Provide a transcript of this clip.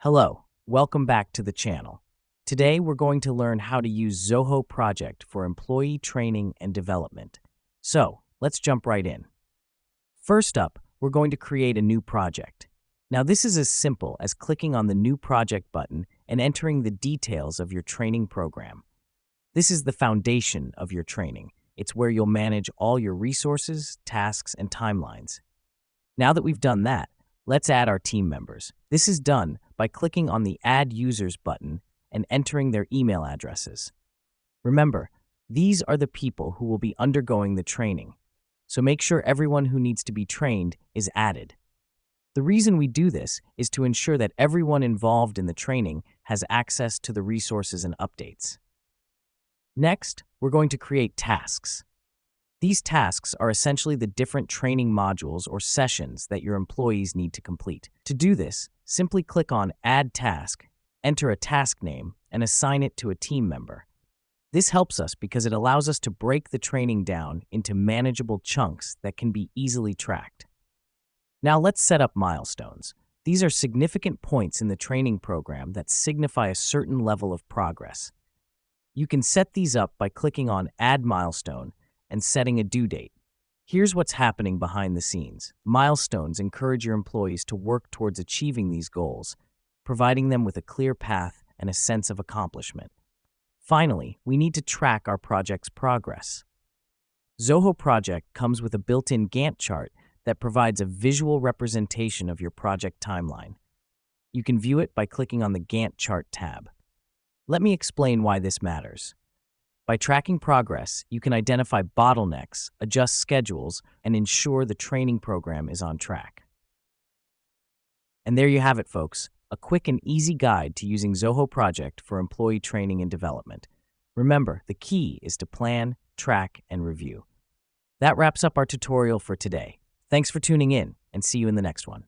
Hello, welcome back to the channel. Today we're going to learn how to use Zoho Project for employee training and development. So, let's jump right in. First up, we're going to create a new project. Now this is as simple as clicking on the New Project button and entering the details of your training program. This is the foundation of your training. It's where you'll manage all your resources, tasks, and timelines. Now that we've done that, let's add our team members. This is done by clicking on the Add Users button and entering their email addresses. Remember, these are the people who will be undergoing the training, so make sure everyone who needs to be trained is added. The reason we do this is to ensure that everyone involved in the training has access to the resources and updates. Next, we're going to create tasks. These tasks are essentially the different training modules or sessions that your employees need to complete. To do this, simply click on Add Task, enter a task name, and assign it to a team member. This helps us because it allows us to break the training down into manageable chunks that can be easily tracked. Now let's set up milestones. These are significant points in the training program that signify a certain level of progress. You can set these up by clicking on Add Milestone and setting a due date. Here's what's happening behind the scenes. Milestones encourage your employees to work towards achieving these goals, providing them with a clear path and a sense of accomplishment. Finally, we need to track our project's progress. Zoho Project comes with a built-in Gantt chart that provides a visual representation of your project timeline. You can view it by clicking on the Gantt chart tab. Let me explain why this matters. By tracking progress, you can identify bottlenecks, adjust schedules, and ensure the training program is on track. And there you have it, folks, a quick and easy guide to using Zoho Project for employee training and development. Remember, the key is to plan, track, and review. That wraps up our tutorial for today. Thanks for tuning in, and see you in the next one.